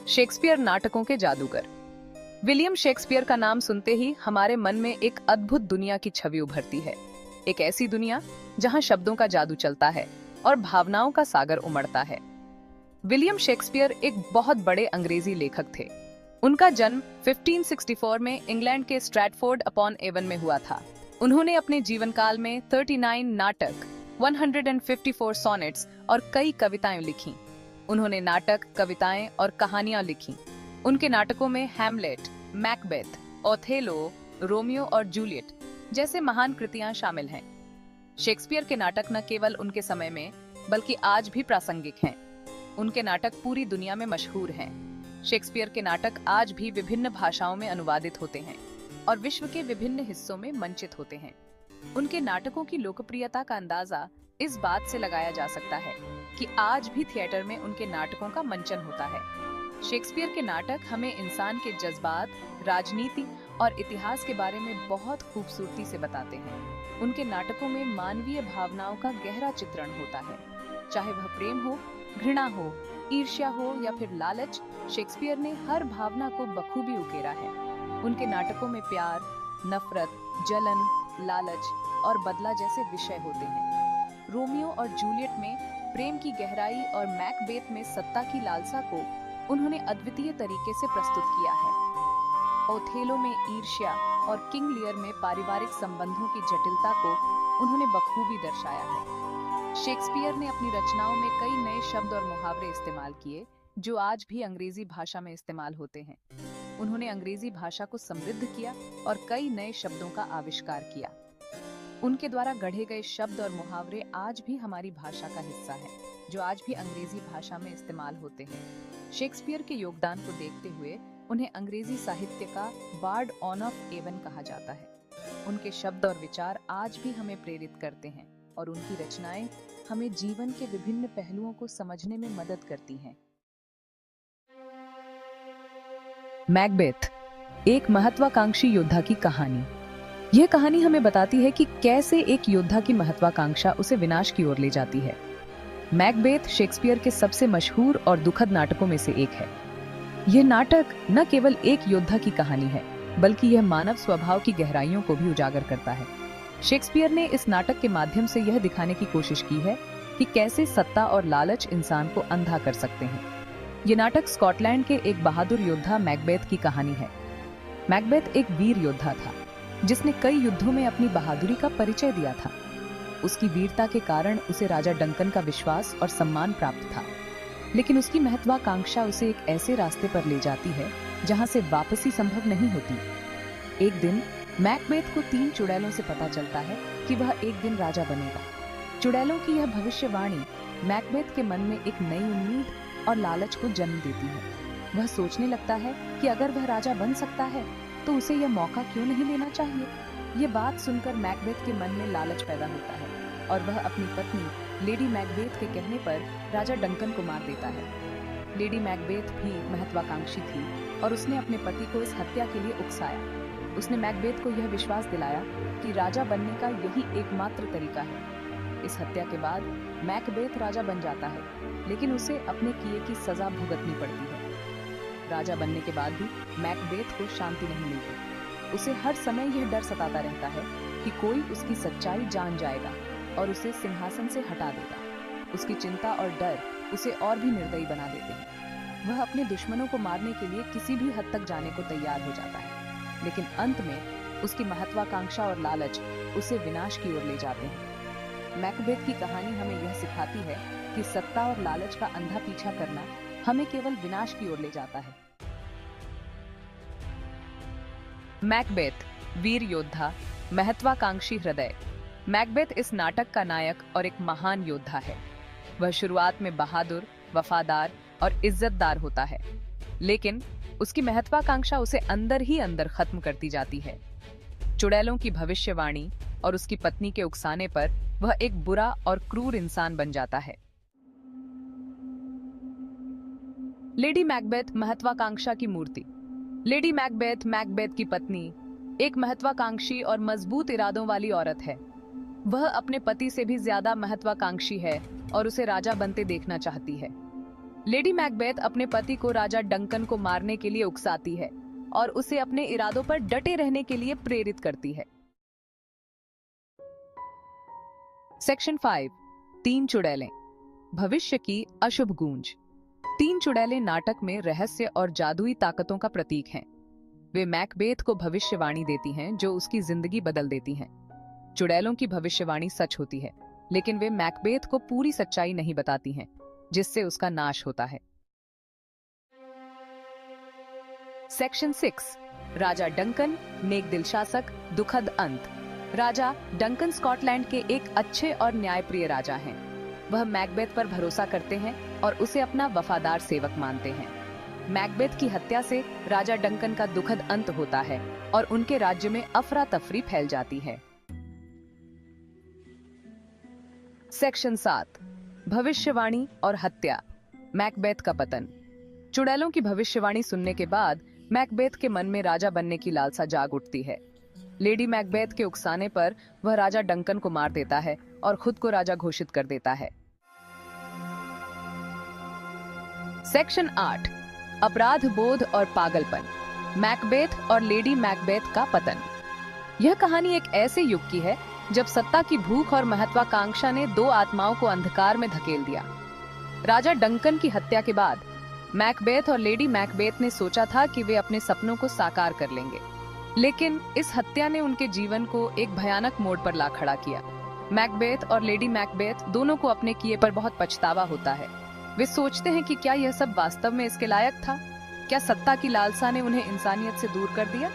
Shakespeare नाटकों के जादूगर। विलियम शेक्सपियर का नाम सुनते ही हमारे मन में एक अद्भुत दुनिया की छवि उभरती है। एक ऐसी दुनिया जहां शब्दों का जादू चलता है और भावनाओं का सागर उमड़ता है। विलियम शेक्सपियर एक बहुत बड़े अंग्रेजी लेखक थे। उनका जन्म 1564 में इंग्लैंड के स्ट्रैटफोर्ड अपॉन एवन में हुआ था। उन्होंने अपने जीवन काल में 39 नाटक, 154 सोनेट्स और कई कविताएं लिखी। उन्होंने नाटक, कविताएं और कहानियां लिखी। उनके नाटकों में हैमलेट, मैकबेथ, ओथेलो, रोमियो और जूलियट जैसे महान कृतियां शामिल हैं। शेक्सपियर के नाटक न केवल उनके समय में बल्कि आज भी प्रासंगिक हैं। उनके नाटक पूरी दुनिया में मशहूर हैं। शेक्सपियर के नाटक आज भी विभिन्न भाषाओं में अनुवादित होते हैं और विश्व के विभिन्न हिस्सों में मंचित होते हैं। उनके नाटकों की लोकप्रियता का अंदाजा इस बात से लगाया जा सकता है कि आज भी थिएटर में उनके नाटकों का मंचन होता है। शेक्सपियर के नाटक हमें इंसान के जज्बात, राजनीति और इतिहास के बारे में बहुत खूबसूरती से बताते हैं। उनके नाटकों में मानवीय भावनाओं का गहरा चित्रण होता है। चाहे वह प्रेम हो, घृणा हो, ईर्ष्या हो या फिर लालच, शेक्सपियर ने हर भावना को बखूबी उकेरा है। उनके नाटकों में प्यार, नफरत, जलन, लालच और बदला जैसे विषय होते हैं। रोमियो और जूलियट में प्रेम की गहराई और मैकबेथ में सत्ता की लालसा को उन्होंने अद्वितीय तरीके से प्रस्तुत किया है। ओथेलो में ईर्ष्या और किंग लियर में पारिवारिक संबंधों की जटिलता को उन्होंने बखूबी दर्शाया है। शेक्सपियर ने अपनी रचनाओं में कई नए शब्द और मुहावरे इस्तेमाल किए जो आज भी अंग्रेजी भाषा में इस्तेमाल होते हैं। उन्होंने अंग्रेजी भाषा को समृद्ध किया और कई नए शब्दों का आविष्कार किया। उनके द्वारा गढ़े गए शब्द और मुहावरे आज भी हमारी भाषा का हिस्सा हैं, जो आज भी अंग्रेजी भाषा में इस्तेमाल होते हैं। शेक्सपियर के योगदान को देखते हुए उन्हें अंग्रेजी साहित्य का बार्ड ऑन ऑफ एवन कहा जाता है। उनके शब्द और विचार आज भी हमें प्रेरित करते हैं और उनकी रचनाएं हमें जीवन के विभिन्न पहलुओं को समझने में मदद करती हैं। मैकबेथ, एक महत्वाकांक्षी योद्धा की कहानी। यह कहानी हमें बताती है कि कैसे एक योद्धा की महत्वाकांक्षा उसे विनाश की ओर ले जाती है। मैकबेथ शेक्सपियर के सबसे मशहूर और दुखद नाटकों में से एक है। यह नाटक न केवल एक योद्धा की कहानी है, बल्कि यह मानव स्वभाव की गहराइयों को भी उजागर करता है। शेक्सपियर ने इस नाटक के माध्यम से यह दिखाने की कोशिश की है कि कैसे सत्ता और लालच इंसान को अंधा कर सकते हैं। यह नाटक स्कॉटलैंड के एक बहादुर योद्धा मैकबेथ की कहानी है। मैकबेथ एक वीर योद्धा था जिसने कई युद्धों में अपनी बहादुरी का परिचय दिया था। उसकी वीरता के कारण उसे राजा डंकन का विश्वास और सम्मान प्राप्त था, लेकिन उसकी महत्वाकांक्षा उसे एक ऐसे रास्ते पर ले जाती है जहां से वापसी संभव नहीं होती। एक दिन मैकबेथ को 3 चुड़ैलों से पता चलता है कि वह एक दिन राजा बनेगा। चुड़ैलों की यह भविष्यवाणी मैकबेथ के मन में एक नई उम्मीद और लालच को जन्म देती है। वह सोचने लगता है कि अगर वह राजा बन सकता है तो उसे यह मौका क्यों नहीं लेना चाहिए। ये बात सुनकर मैकबेथ के मन में लालच पैदा होता है और वह अपनी पत्नी लेडी मैकबेथ के कहने पर राजा डंकन को मार देता है। लेडी मैकबेथ भी महत्वाकांक्षी थी और उसने अपने पति को इस हत्या के लिए उकसाया। उसने मैकबेथ को यह विश्वास दिलाया कि राजा बनने का यही एकमात्र तरीका है। इस हत्या के बाद मैकबेथ राजा बन जाता है, लेकिन उसे अपने किए की सजा भुगतनी पड़ती है। राजा बनने के बाद भी मैकबेथ को शांति नहीं मिलती। उसे हर समय यह डर सताता रहता है कि कोई उसकी सच्चाई जान जाएगा और उसे सिंहासन से हटा देगा। उसकी चिंता और डर उसे और भी निर्दयी बना देते हैं। वह अपने दुश्मनों को मारने के लिए किसी भी हद तक जाने को तैयार हो जाता है, लेकिन अंत में उसकी महत्वाकांक्षा और लालच उसे विनाश की ओर ले जाते हैं। मैकबेथ की कहानी हमें यह सिखाती है कि सत्ता और लालच का अंधा पीछा करना हमें केवल विनाश की ओर ले जाता है। मैकबेथ, वीर योद्धा, महत्वाकांक्षी हृदय। मैकबेथ इस नाटक का नायक और एक महान योद्धा है। वह शुरुआत में बहादुर, वफादार और इज्जतदार होता है, लेकिन उसकी महत्वाकांक्षा उसे अंदर ही अंदर खत्म करती जाती है। चुड़ैलों की भविष्यवाणी और उसकी पत्नी के उकसाने पर वह एक बुरा और क्रूर इंसान बन जाता है। लेडी मैकबेथ महत्वाकांक्षा की मूर्ति। लेडी मैकबेथ, मैकबेथ की पत्नी, एक महत्वाकांक्षी और मजबूत इरादों वाली औरत है। वह अपने पति से भी ज्यादा महत्वाकांक्षी है और उसे राजा बनते देखना चाहती है। लेडी मैकबेथ अपने पति को राजा डंकन को मारने के लिए उकसाती है और उसे अपने इरादों पर डटे रहने के लिए प्रेरित करती है। सेक्शन 5, 3 चुड़ैलें, भविष्य की अशुभ गूंज। 3 चुड़ैलें नाटक में रहस्य और जादुई ताकतों का प्रतीक हैं। वे मैकबेथ को भविष्यवाणी देती हैं जो उसकी जिंदगी बदल देती हैं। चुड़ैलों की भविष्यवाणी सच होती है, लेकिन वे मैकबेथ को पूरी सच्चाई नहीं बताती हैं, जिससे उसका नाश होता है। सेक्शन 6, राजा डंकन, नेक दिल शासक, दुखद अंत। राजा डंकन स्कॉटलैंड के एक अच्छे और न्यायप्रिय राजा हैं। वह मैकबेथ पर भरोसा करते हैं और उसे अपना वफादार सेवक मानते हैं। मैकबेथ की हत्या से राजा डंकन का दुखद अंत होता है और उनके राज्य में अफरा तफरी फैल जाती है। सेक्शन 7, भविष्यवाणी और हत्या, मैकबेथ का पतन। चुड़ैलों की भविष्यवाणी सुनने के बाद मैकबेथ के मन में राजा बनने की लालसा जाग उठती है। लेडी मैकबेथ के उकसाने पर वह राजा डंकन को मार देता है और खुद को राजा घोषित कर देता है। सेक्शन 8, अपराध बोध और पागलपन, मैकबेथ और लेडी मैकबेथ का पतन। यह कहानी एक ऐसे युग की है जब सत्ता की भूख और महत्वाकांक्षा ने 2 आत्माओं को अंधकार में धकेल दिया। राजा डंकन की हत्या के बाद मैकबेथ और लेडी मैकबेथ ने सोचा था कि वे अपने सपनों को साकार कर लेंगे, लेकिन इस हत्या ने उनके जीवन को एक भयानक मोड़ पर ला खड़ा किया। मैकबेथ और लेडी मैकबेथ दोनों को अपने किए पर बहुत पछतावा होता है। वे सोचते हैं कि क्या यह सब वास्तव में इसके लायक था? क्या सत्ता की लालसा ने उन्हें इंसानियत से दूर कर दिया?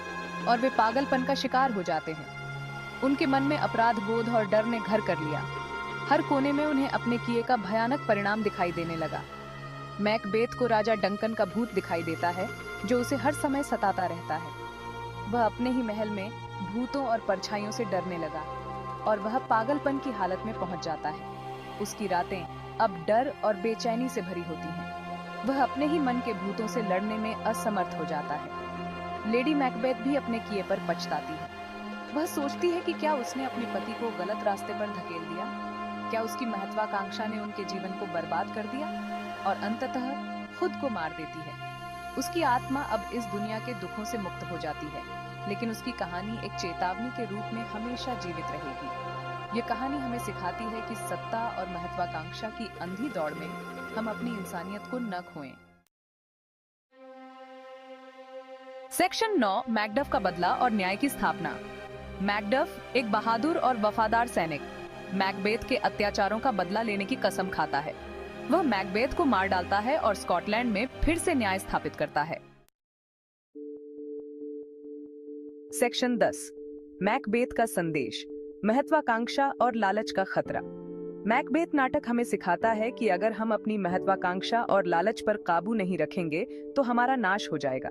और वे पागलपन का शिकार हो जाते हैं। उनके मन में अपराध बोध और डर ने घर कर लिया। हर कोने में उन्हें अपने किए का भयानक परिणाम दिखाई देने लगा। मैकबेथ को राजा डंकन का भूत दिखाई देता है जो उसे हर समय सताता रहता है। वह अपने ही महल में भूतों और परछाइयों से डरने लगा और वह पागलपन की हालत में पहुंच जाता है। उसकी रातें अब डर और बेचैनी से भरी होती हैं। वह अपने ही मन के भूतों से लड़ने में असमर्थ हो जाता है। लेडी मैकबेथ भी अपने किए पर पछताती है। वह सोचती है कि क्या उसने अपने पति को गलत रास्ते पर धकेल दिया? क्या उसकी महत्वाकांक्षा ने उनके जीवन को बर्बाद कर दिया? और अंततः खुद को मार देती है। उसकी आत्मा अब इस दुनिया के दुखों से मुक्त हो जाती है, लेकिन उसकी कहानी एक चेतावनी के रूप में हमेशा जीवित रहेगी। ये कहानी हमें सिखाती है कि सत्ता और महत्वाकांक्षा की अंधी दौड़ में हम अपनी इंसानियत को न खोएं। सेक्शन 9, मैकडफ का बदला और न्याय की स्थापना। मैकडफ एक बहादुर और वफादार सैनिक मैकबेथ के अत्याचारों का बदला लेने की कसम खाता है। वह मैकबेथ को मार डालता है और स्कॉटलैंड में फिर से न्याय स्थापित करता है। सेक्शन 10, मैकबेथ का संदेश, महत्वाकांक्षा और लालच का खतरा। मैकबेथ नाटक हमें सिखाता है कि अगर हम अपनी महत्वाकांक्षा और लालच पर काबू नहीं रखेंगे तो हमारा नाश हो जाएगा।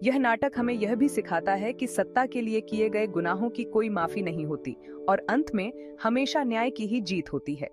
यह नाटक हमें यह भी सिखाता है कि सत्ता के लिए किए गए गुनाहों की कोई माफी नहीं होती और अंत में हमेशा न्याय की ही जीत होती है।